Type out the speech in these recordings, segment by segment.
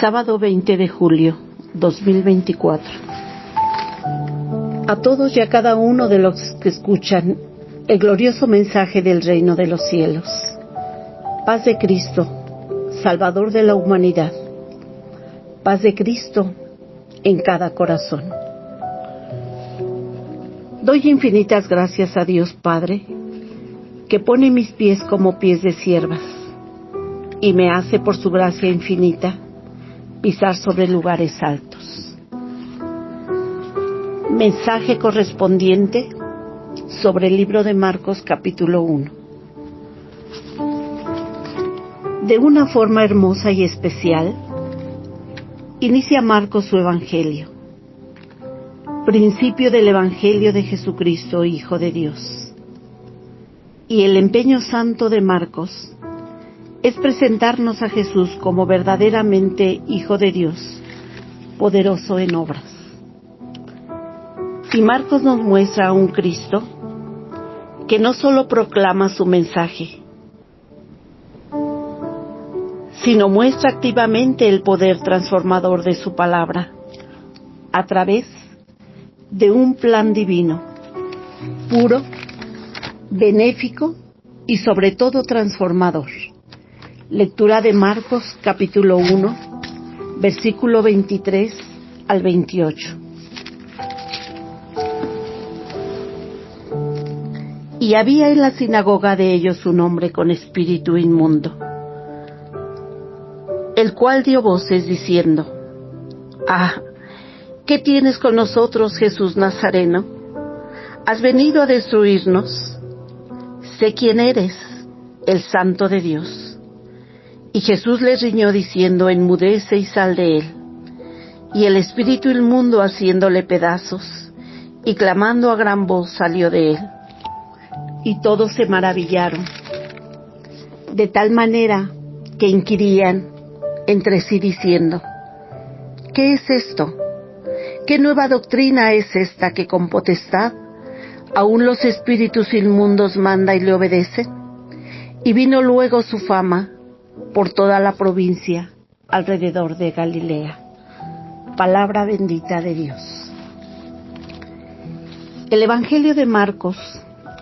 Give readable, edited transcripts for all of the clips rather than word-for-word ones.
Sábado 20 de julio 2024. A todos y a cada uno de los que escuchan el glorioso mensaje del reino de los cielos. Paz de Cristo, Salvador de la humanidad. Paz de Cristo en cada corazón. Doy infinitas gracias a Dios Padre, que pone mis pies como pies de siervas, y me hace por su gracia infinita pisar sobre lugares altos. Mensaje correspondiente sobre el libro de Marcos capítulo 1. De una forma hermosa y especial, inicia Marcos su evangelio, principio del evangelio de Jesucristo, Hijo de Dios. Y el empeño santo de Marcos es presentarnos a Jesús como verdaderamente Hijo de Dios, poderoso en obras. Y Marcos nos muestra a un Cristo que no solo proclama su mensaje, sino muestra activamente el poder transformador de su palabra a través de un plan divino, puro, benéfico y sobre todo transformador. Lectura de Marcos capítulo 1, versículo 23 al 28. Y había en la sinagoga de ellos un hombre con espíritu inmundo, el cual dio voces diciendo: «Ah, ¿qué tienes con nosotros, Jesús Nazareno? ¿Has venido a destruirnos? Sé quién eres, el Santo de Dios». Y Jesús le riñó diciendo: «Enmudece y sal de él». Y el espíritu inmundo, haciéndole pedazos y clamando a gran voz, salió de él. Y todos se maravillaron, de tal manera que inquirían entre sí diciendo: «¿Qué es esto? ¿Qué nueva doctrina es esta que con potestad aún los espíritus inmundos manda y le obedece?» Y vino luego su fama por toda la provincia alrededor de Galilea. Palabra bendita de Dios. El Evangelio de Marcos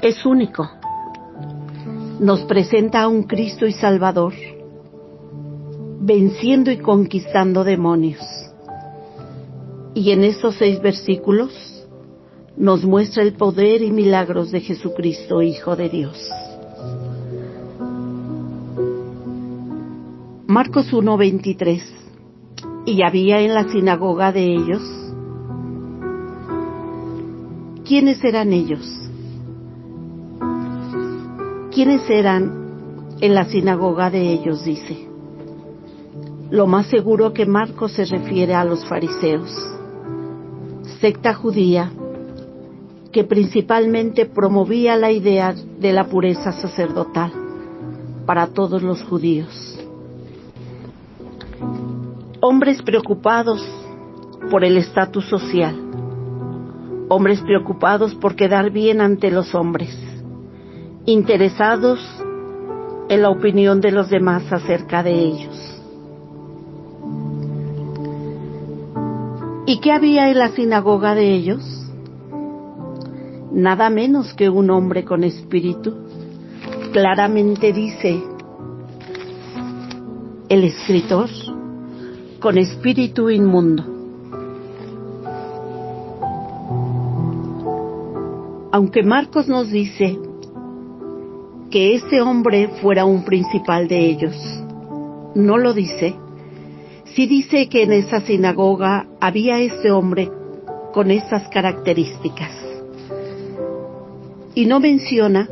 es único. Nos presenta a un Cristo y Salvador, venciendo y conquistando demonios. Y en estos 6 versículos nos muestra el poder y milagros de Jesucristo, Hijo de Dios. Marcos 1:23. Y había en la sinagoga de ellos. ¿Quiénes eran ellos? ¿Quiénes eran en la sinagoga de ellos? Dice. Lo más seguro que Marcos se refiere a los fariseos, secta judía que principalmente promovía la idea de la pureza sacerdotal para todos los judíos. Hombres preocupados por el estatus social, hombres preocupados por quedar bien ante los hombres, interesados en la opinión de los demás acerca de ellos. ¿Y qué había en la sinagoga de ellos? Nada menos que un hombre con espíritu. Claramente dice el escritor: con espíritu inmundo. Aunque Marcos nos dice que ese hombre fuera un principal de ellos, no lo dice. Sí dice que en esa sinagoga había ese hombre con esas características. Y no menciona,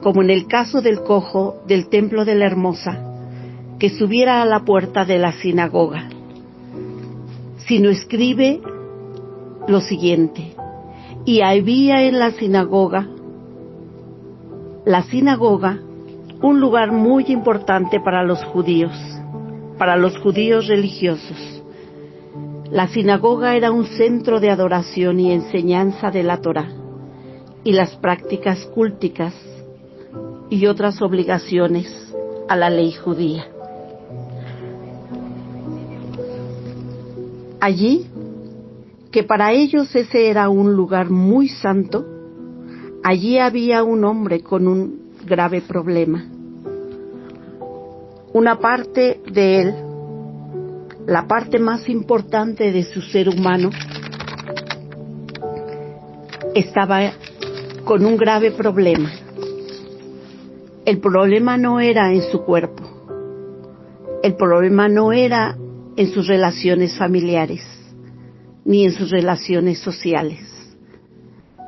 como en el caso del cojo del templo de la Hermosa, que subiera a la puerta de la sinagoga, sino escribe lo siguiente: y había en la sinagoga, un lugar muy importante para los judíos religiosos. La sinagoga era un centro de adoración y enseñanza de la Torá y las prácticas culticas y otras obligaciones a la ley judía. Allí, que para ellos ese era un lugar muy santo, allí había un hombre con un grave problema. Una parte de él, la parte más importante de su ser humano, estaba con un grave problema. El problema no era en su cuerpo, el problema no era en sus relaciones familiares, ni en sus relaciones sociales.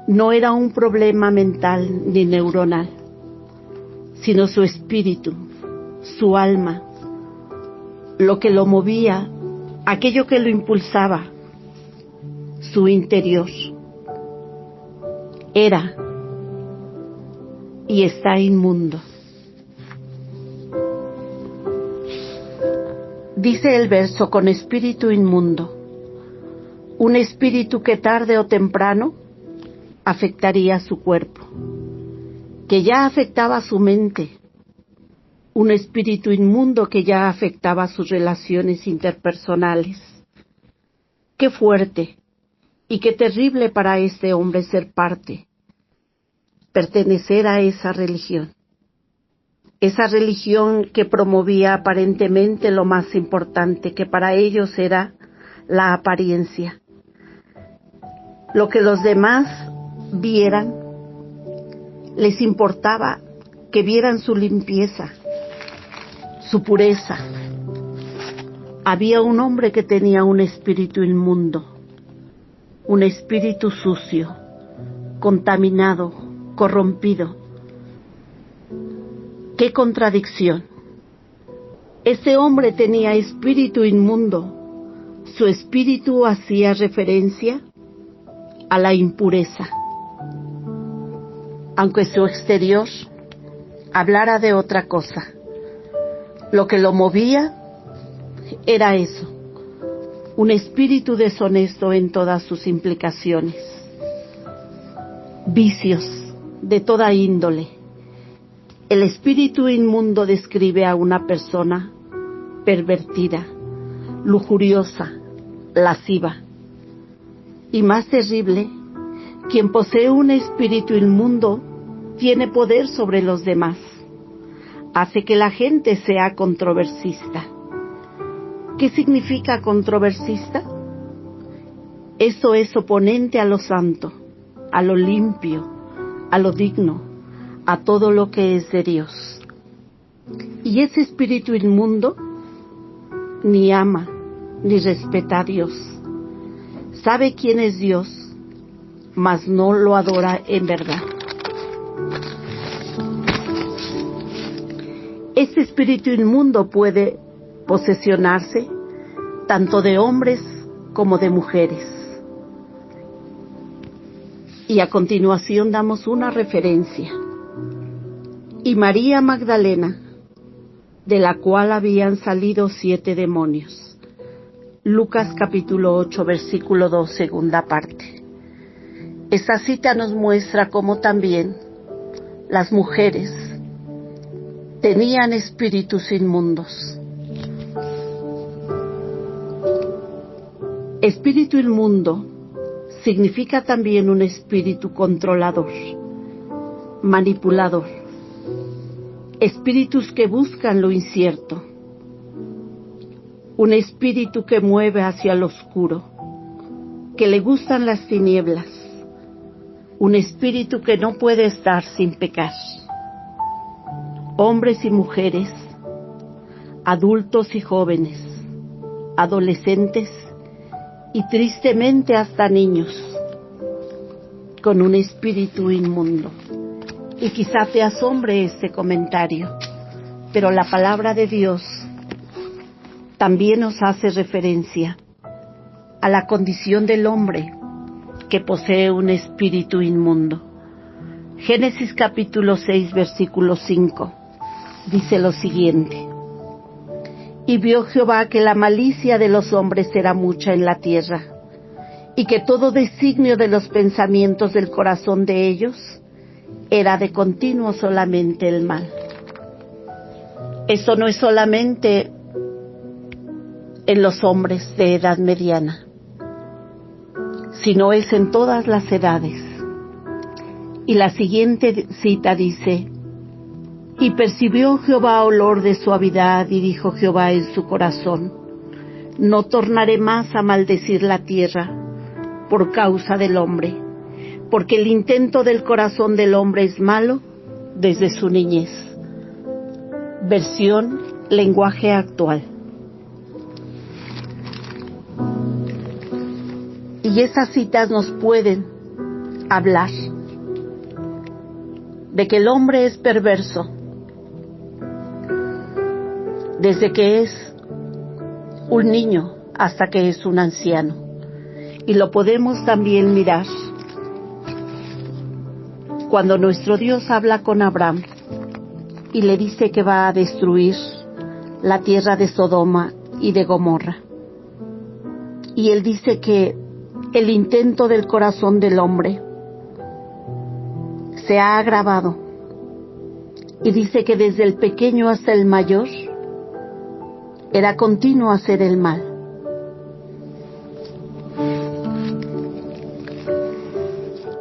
No era un problema mental ni neuronal, sino su espíritu, su alma, lo que lo movía, aquello que lo impulsaba, su interior. Era y está inmundo. Dice el verso: con espíritu inmundo, un espíritu que tarde o temprano afectaría su cuerpo, que ya afectaba su mente, un espíritu inmundo que ya afectaba sus relaciones interpersonales. Qué fuerte y qué terrible para este hombre ser parte, pertenecer a esa religión que promovía aparentemente lo más importante, que para ellos era la apariencia. Lo que los demás vieran, les importaba que vieran su limpieza, su pureza. Había un hombre que tenía un espíritu inmundo, un espíritu sucio, contaminado, corrompido. ¡Qué contradicción! Ese hombre tenía espíritu inmundo. Su espíritu hacía referencia a la impureza, aunque su exterior hablara de otra cosa. Lo que lo movía era eso, un espíritu deshonesto en todas sus implicaciones, vicios de toda índole. El espíritu inmundo describe a una persona pervertida, lujuriosa, lasciva. Y más terrible, quien posee un espíritu inmundo tiene poder sobre los demás. Hace que la gente sea controversista. ¿Qué significa controversista? Eso es oponente a lo santo, a lo limpio, a lo digno, a todo lo que es de Dios. Y ese espíritu inmundo ni ama ni respeta a Dios. Sabe quién es Dios, mas no lo adora en verdad. Este espíritu inmundo puede posesionarse tanto de hombres como de mujeres. Y a continuación damos una referencia. Y María Magdalena, de la cual habían salido 7 demonios. Lucas capítulo 8, versículo 2, segunda parte. Esta cita nos muestra cómo también las mujeres tenían espíritus inmundos. Espíritu inmundo significa también un espíritu controlador, manipulador, espíritus que buscan lo incierto, un espíritu que mueve hacia lo oscuro, que le gustan las tinieblas, un espíritu que no puede estar sin pecar. Hombres y mujeres, adultos y jóvenes, adolescentes y tristemente hasta niños, con un espíritu inmundo. Y quizá te asombre este comentario, pero la palabra de Dios también nos hace referencia a la condición del hombre que posee un espíritu inmundo. Génesis capítulo 6, versículo 5, dice lo siguiente: Y vio Jehová que la malicia de los hombres era mucha en la tierra, y que todo designio de los pensamientos del corazón de ellos era de continuo solamente el mal. Esto no es solamente en los hombres de edad mediana, sino es en todas las edades. Y la siguiente cita dice: y percibió Jehová olor de suavidad, y dijo Jehová en su corazón: no tornaré más a maldecir la tierra por causa del hombre, porque el intento del corazón del hombre es malo desde su niñez. Versión Lenguaje Actual. Y esas citas nos pueden hablar de que el hombre es perverso desde que es un niño hasta que es un anciano. Y lo podemos también mirar cuando nuestro Dios habla con Abraham y le dice que va a destruir la tierra de Sodoma y de Gomorra. Y él dice que el intento del corazón del hombre se ha agravado, y dice que desde el pequeño hasta el mayor era continuo hacer el mal.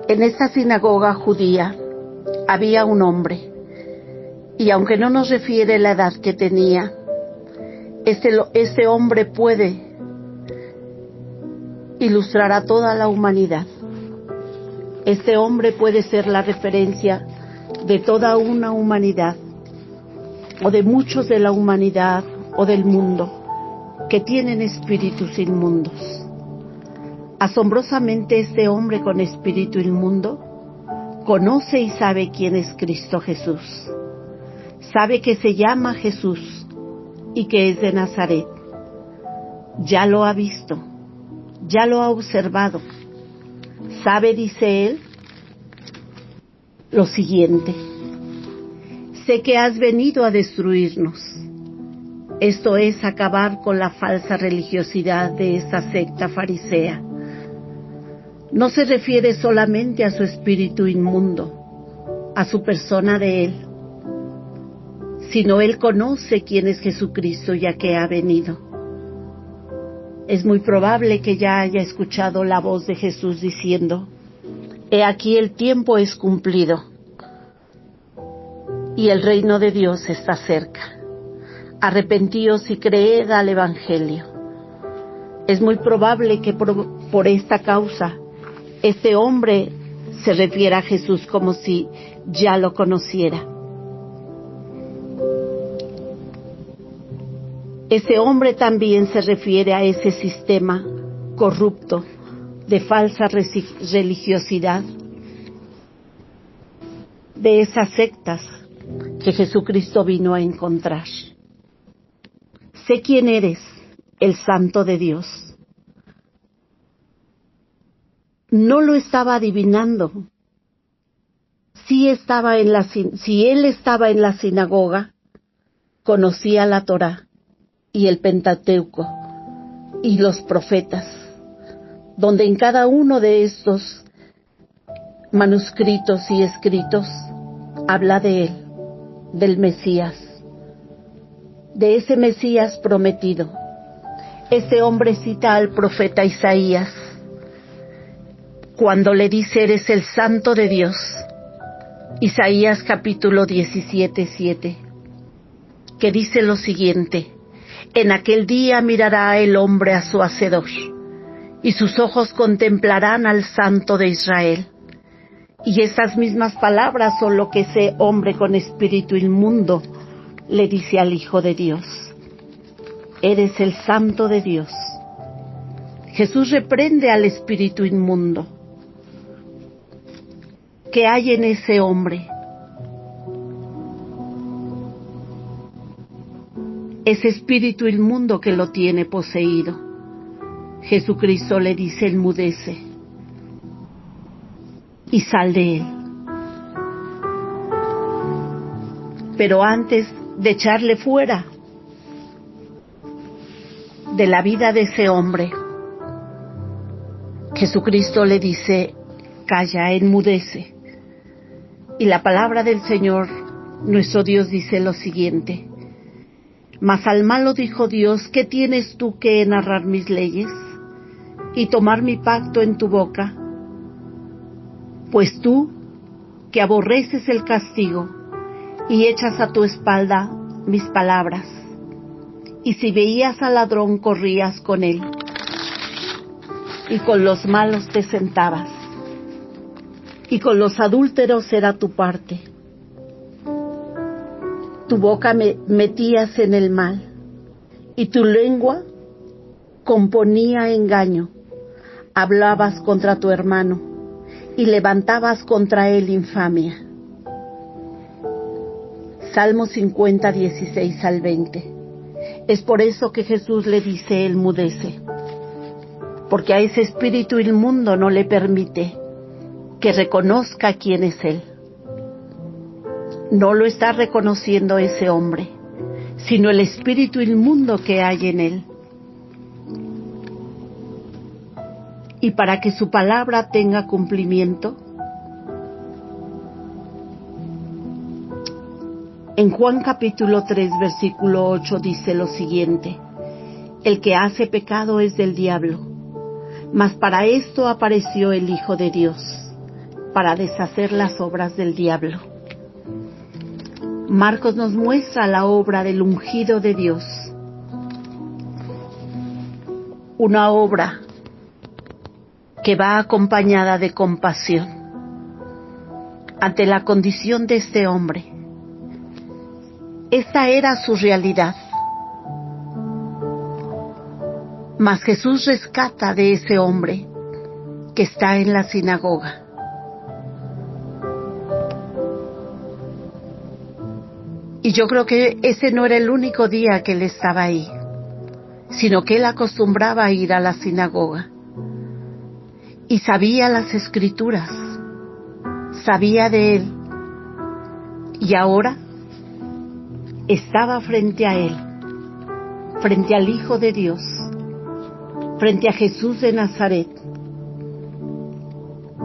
En esta sinagoga judía había un hombre, y aunque no nos refiere la edad que tenía, este hombre puede ilustrar a toda la humanidad. Este hombre puede ser la referencia de toda una humanidad, o de muchos de la humanidad o del mundo que tienen espíritus inmundos. Asombrosamente, este hombre con espíritu inmundo conoce y sabe quién es Cristo Jesús. Sabe que se llama Jesús y que es de Nazaret. Ya lo ha visto, ya lo ha observado. Sabe, dice él, lo siguiente: sé que has venido a destruirnos. Esto es, acabar con la falsa religiosidad de esta secta farisea. No se refiere solamente a su espíritu inmundo, a su persona de él, sino él conoce quién es Jesucristo ya que ha venido. Es muy probable que ya haya escuchado la voz de Jesús diciendo: he aquí el tiempo es cumplido y el reino de Dios está cerca. Arrepentíos y creed al Evangelio. Es muy probable que por esta causa este hombre se refiera a Jesús como si ya lo conociera. Ese hombre también se refiere a ese sistema corrupto de falsa religiosidad, de esas sectas que Jesucristo vino a encontrar. Sé quién eres, el Santo de Dios. No lo estaba adivinando. Si él estaba en la sinagoga, conocía la Torá y el Pentateuco y los profetas, donde en cada uno de estos manuscritos y escritos habla de él, del Mesías, de ese Mesías prometido. Este hombre cita al profeta Isaías cuando le dice: eres el Santo de Dios. Isaías capítulo 17:7, que dice lo siguiente: en aquel día mirará el hombre a su Hacedor, y sus ojos contemplarán al Santo de Israel. Y estas mismas palabras son lo que ese hombre con espíritu inmundo le dice al Hijo de Dios: eres el Santo de Dios. Jesús reprende al espíritu inmundo que hay en ese hombre. Ese espíritu inmundo que lo tiene poseído. Jesucristo le dice: enmudece y sal de él. Pero antes de echarle fuera de la vida de ese hombre, Jesucristo le dice: calla, enmudece. Y la palabra del Señor, nuestro Dios, dice lo siguiente: mas al malo dijo Dios: ¿qué tienes tú que narrar mis leyes? y tomar mi pacto en tu boca? Pues tú, que aborreces el castigo y echas a tu espalda mis palabras, y si veías al ladrón corrías con él, y con los malos te sentabas, y con los adúlteros era tu parte. Tu boca metías en el mal, y tu lengua componía engaño. Hablabas contra tu hermano, y levantabas contra él infamia. Salmo 50, 16 al 20. Es por eso que Jesús le dice, enmudece, porque a ese espíritu inmundo no le permite que reconozca quién es Él. No lo está reconociendo ese hombre, sino el espíritu inmundo que hay en él. Y para que su palabra tenga cumplimiento, en Juan capítulo 3, versículo 8 dice lo siguiente: el que hace pecado es del diablo, mas para esto apareció el Hijo de Dios, para deshacer las obras del diablo. Marcos nos muestra la obra del ungido de Dios, una obra que va acompañada de compasión ante la condición de este hombre. Esta era su realidad. Mas Jesús rescata de ese hombre que está en la sinagoga. Y yo creo que ese no era el único día que él estaba ahí, sino que él acostumbraba a ir a la sinagoga. Y sabía las escrituras, sabía de él. Y ahora estaba frente a él, frente al Hijo de Dios, frente a Jesús de Nazaret,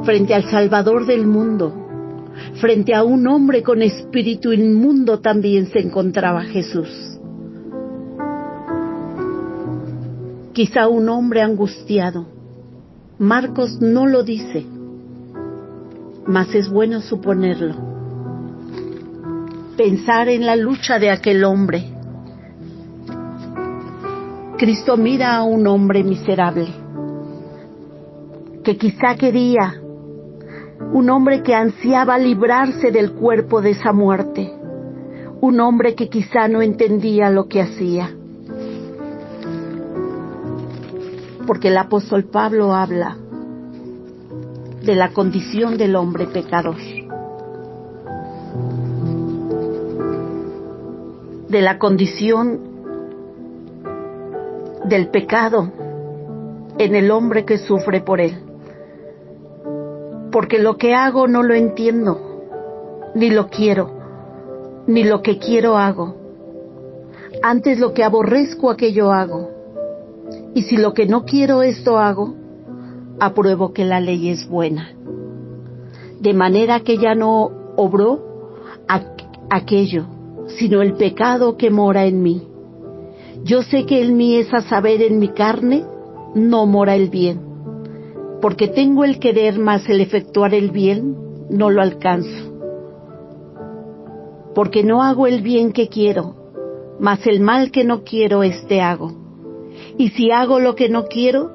frente al Salvador del mundo, frente a un hombre con espíritu inmundo también se encontraba Jesús. Quizá un hombre angustiado. Marcos no lo dice, mas es bueno suponerlo. Pensar en la lucha de aquel hombre. Cristo mira a un hombre miserable, que quizá quería, un hombre que ansiaba librarse del cuerpo de esa muerte, un hombre que quizá no entendía lo que hacía. Porque el apóstol Pablo habla de la condición del hombre pecador, de la condición del pecado en el hombre que sufre por él. Porque lo que hago no lo entiendo, ni lo quiero, ni lo que quiero hago. Antes lo que aborrezco aquello hago. Y si lo que no quiero esto hago, apruebo que la ley es buena. De manera que ya no obró aquello, sino el pecado que mora en mí. Yo sé que en mí, es a saber, en mi carne, no mora el bien. Porque tengo el querer, mas el efectuar el bien no lo alcanzo. Porque no hago el bien que quiero, mas el mal que no quiero este hago. Y si hago lo que no quiero,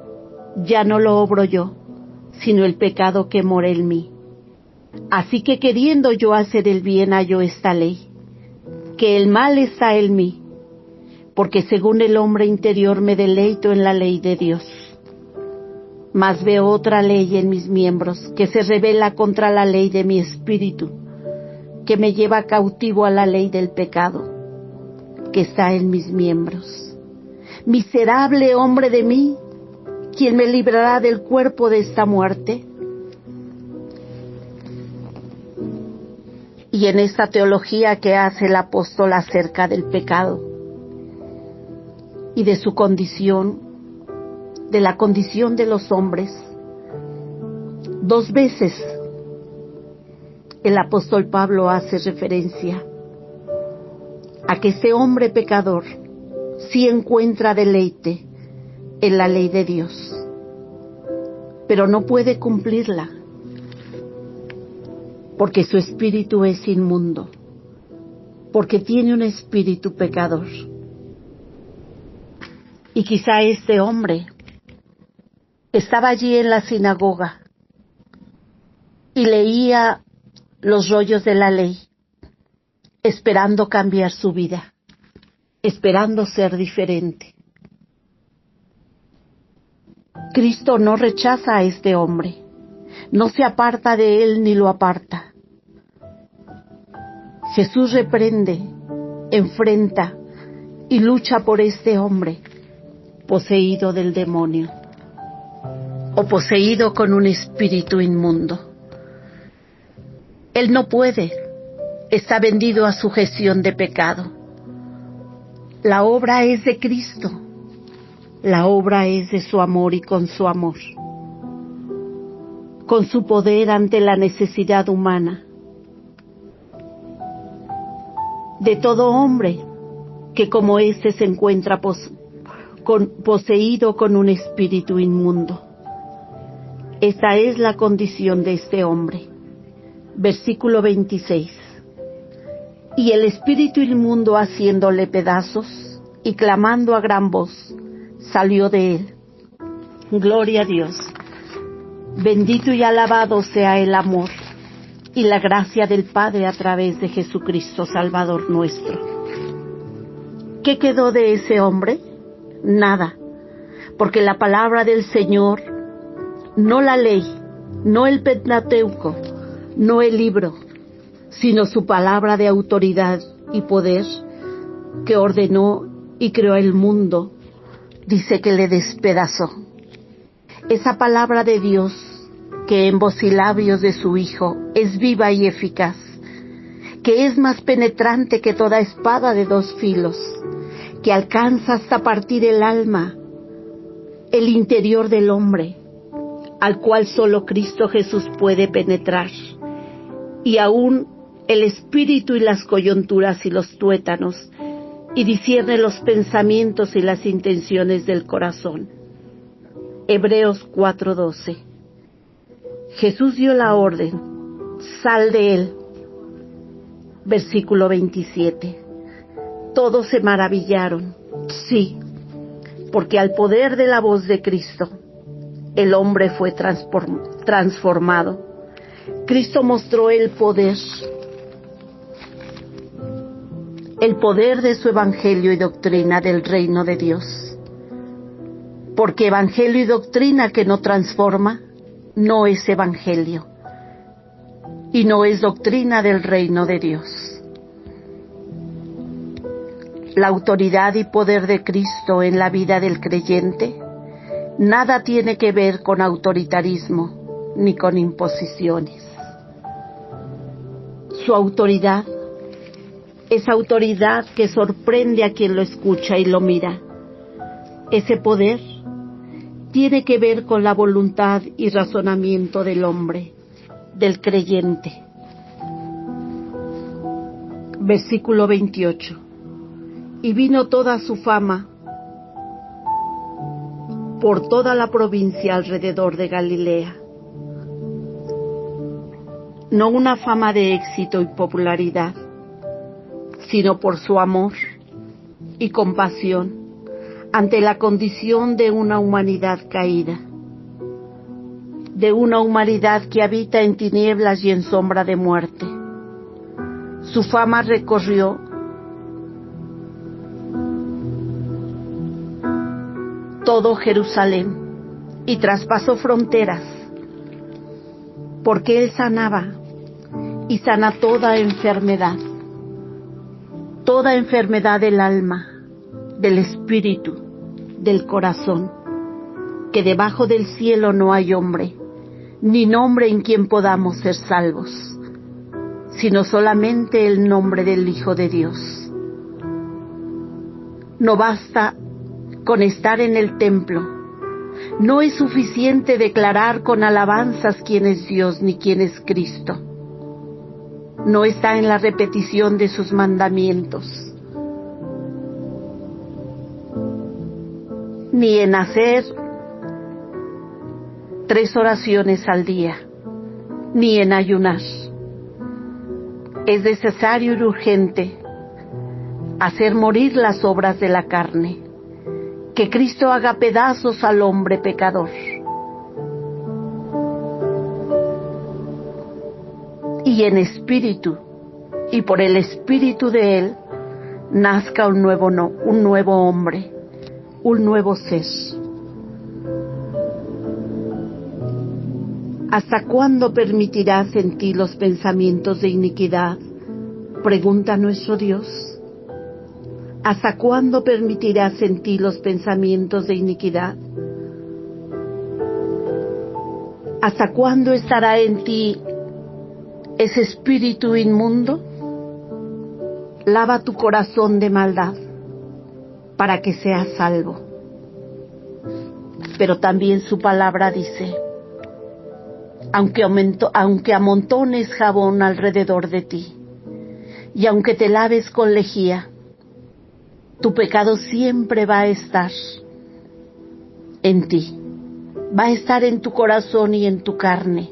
ya no lo obro yo, sino el pecado que mora en mí. Así que queriendo yo hacer el bien hallo esta ley, que el mal está en mí, porque según el hombre interior me deleito en la ley de Dios. Mas veo otra ley en mis miembros, que se rebela contra la ley de mi espíritu, que me lleva cautivo a la ley del pecado, que está en mis miembros. Miserable hombre de mí, ¿quién me librará del cuerpo de esta muerte? Y en esta teología que hace el apóstol acerca del pecado y de su condición, de la condición de los hombres, 2 veces el apóstol Pablo hace referencia a que este hombre pecador sí encuentra deleite en la ley de Dios, pero no puede cumplirla, porque su espíritu es inmundo, porque tiene un espíritu pecador. Y quizá este hombre estaba allí en la sinagoga y leía los rollos de la ley, esperando cambiar su vida, esperando ser diferente. Cristo no rechaza a este hombre, no se aparta de él ni lo aparta. Jesús reprende, enfrenta y lucha por este hombre poseído del demonio o poseído con un espíritu inmundo. Él no puede, está vendido a sujeción de pecado. La obra es de Cristo, la obra es de su amor y con su amor, con su poder ante la necesidad humana de todo hombre que como éste se encuentra poseído con un espíritu inmundo. Esta es la condición de este hombre. Versículo 26. Y el espíritu inmundo, haciéndole pedazos y clamando a gran voz, salió de él. Gloria a Dios. Bendito y alabado sea el amor y la gracia del Padre a través de Jesucristo, Salvador nuestro. ¿Qué quedó de ese hombre? Nada, porque la palabra del Señor, no la ley, no el Pentateuco, no el libro, sino su palabra de autoridad y poder que ordenó y creó el mundo, dice que le despedazó. Esa palabra de Dios que en voz y labios de su Hijo es viva y eficaz, que es más penetrante que toda espada de dos filos, que alcanza hasta partir el alma, el interior del hombre, al cual solo Cristo Jesús puede penetrar, y aún el espíritu y las coyunturas y los tuétanos, y discierne los pensamientos y las intenciones del corazón. Hebreos 4:12. Jesús dio la orden, sal de él. Versículo 27. Todos se maravillaron, sí, porque al poder de la voz de Cristo, el hombre fue transformado. Cristo mostró el poder de su evangelio y doctrina del reino de Dios. Porque evangelio y doctrina que no transforma, no es evangelio, y no es doctrina del reino de Dios. La autoridad y poder de Cristo en la vida del creyente nada tiene que ver con autoritarismo ni con imposiciones. Su autoridad es autoridad que sorprende a quien lo escucha y lo mira. Ese poder tiene que ver con la voluntad y razonamiento del hombre, del creyente. Versículo 28. Y vino toda su fama por toda la provincia alrededor de Galilea. No una fama de éxito y popularidad, sino por su amor y compasión ante la condición de una humanidad caída, de una humanidad que habita en tinieblas y en sombra de muerte. Su fama recorrió todo Jerusalén y traspasó fronteras, porque él sanaba y sana toda enfermedad del alma, del espíritu, del corazón, que debajo del cielo no hay hombre, ni nombre en quien podamos ser salvos, sino solamente el nombre del Hijo de Dios. No basta con estar en el templo, no es suficiente declarar con alabanzas quién es Dios ni quién es Cristo. No está en la repetición de sus mandamientos, ni en hacer 3 oraciones al día, ni en ayunar. Es necesario y urgente hacer morir las obras de la carne, que Cristo haga pedazos al hombre pecador. Y en espíritu, y por el espíritu de Él, nazca un nuevo hombre, un nuevo ser. ¿Hasta cuándo permitirás en ti los pensamientos de iniquidad?, pregunta nuestro Dios. ¿Hasta cuándo permitirás en ti los pensamientos de iniquidad? ¿Hasta cuándo estará en ti ese espíritu inmundo? Lava tu corazón de maldad para que seas salvo. Pero también su palabra dice: aunque amontones jabón alrededor de ti, y aunque te laves con lejía, tu pecado siempre va a estar en ti, va a estar en tu corazón y en tu carne,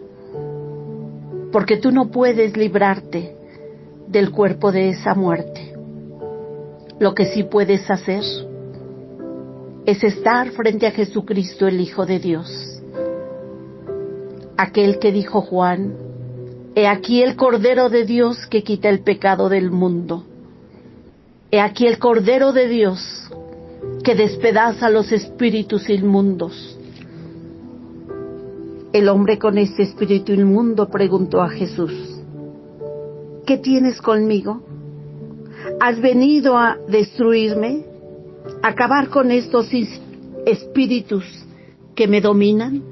porque tú no puedes librarte del cuerpo de esa muerte. Lo que sí puedes hacer es estar frente a Jesucristo, el Hijo de Dios, aquel que dijo Juan: he aquí el Cordero de Dios que quita el pecado del mundo. He aquí el Cordero de Dios que despedaza los espíritus inmundos. El hombre con este espíritu inmundo preguntó a Jesús: ¿qué tienes conmigo? ¿Has venido a destruirme? ¿A acabar con estos espíritus que me dominan?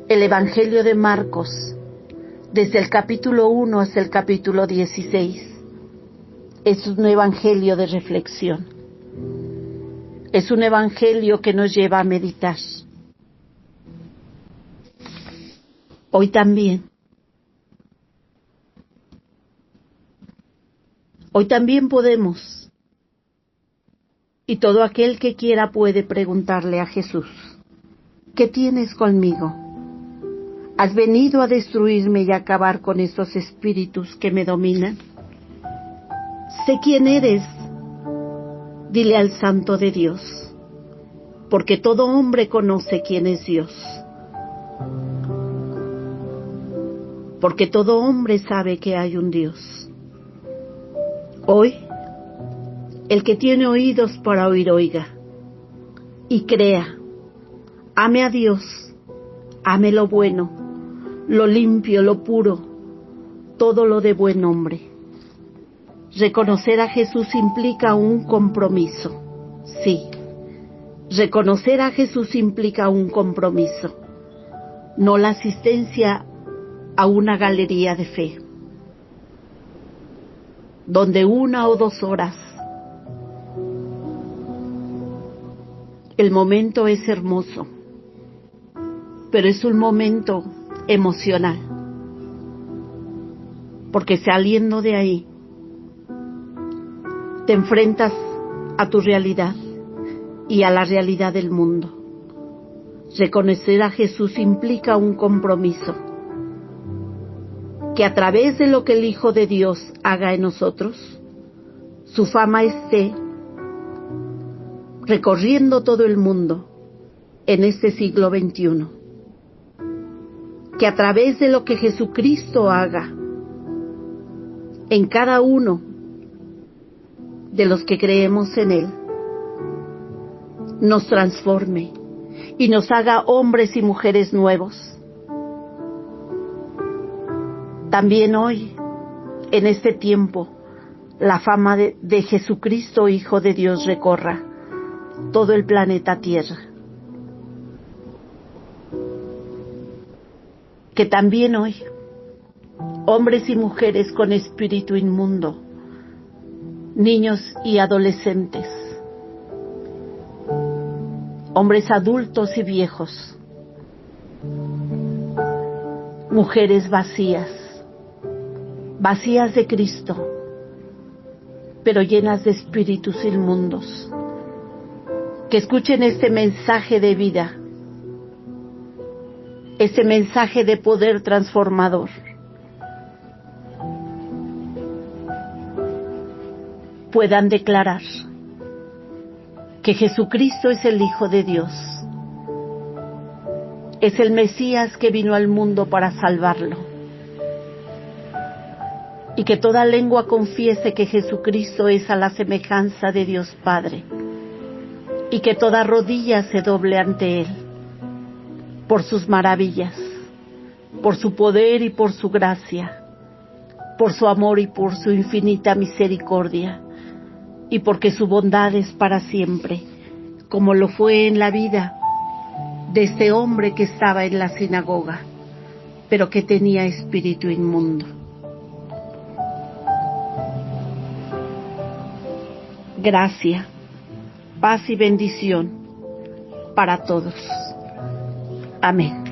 El Evangelio de Marcos, desde el capítulo 1 hasta el capítulo 16, es un evangelio de reflexión. Es un evangelio que nos lleva a meditar. Hoy también podemos, y todo aquel que quiera puede preguntarle a Jesús: ¿qué tienes conmigo? ¿Has venido a destruirme y a acabar con esos espíritus que me dominan? Sé quién eres, dile al Santo de Dios, porque todo hombre conoce quién es Dios. Porque todo hombre sabe que hay un Dios. Hoy, el que tiene oídos para oír, oiga, y crea. Ame a Dios, ame lo bueno, lo limpio, lo puro, todo lo de buen nombre. Reconocer a Jesús implica un compromiso. Sí, reconocer a Jesús implica un compromiso, no la asistencia a una galería de fe, donde 1 o 2 horas el momento es hermoso, pero es un momento emocional, porque saliendo de ahí te enfrentas a tu realidad y a la realidad del mundo. Reconocer a Jesús implica un compromiso, que a través de lo que el Hijo de Dios haga en nosotros, su fama esté recorriendo todo el mundo en este siglo XXI. Que a través de lo que Jesucristo haga en cada uno de los que creemos en Él, nos transforme y nos haga hombres y mujeres nuevos. También hoy, en este tiempo, la fama de Jesucristo, Hijo de Dios, recorra todo el planeta Tierra. Que también hoy, hombres y mujeres con espíritu inmundo, niños y adolescentes, hombres adultos y viejos, mujeres vacías de Cristo, pero llenas de espíritus inmundos, que escuchen este mensaje de vida ese mensaje de poder transformador. Puedan declarar que Jesucristo es el Hijo de Dios, es el Mesías que vino al mundo para salvarlo, y que toda lengua confiese que Jesucristo es a la semejanza de Dios Padre, y que toda rodilla se doble ante Él, por sus maravillas, por su poder y por su gracia, por su amor y por su infinita misericordia, y porque su bondad es para siempre, como lo fue en la vida de este hombre que estaba en la sinagoga, pero que tenía espíritu inmundo. Gracia, paz y bendición para todos. Amén.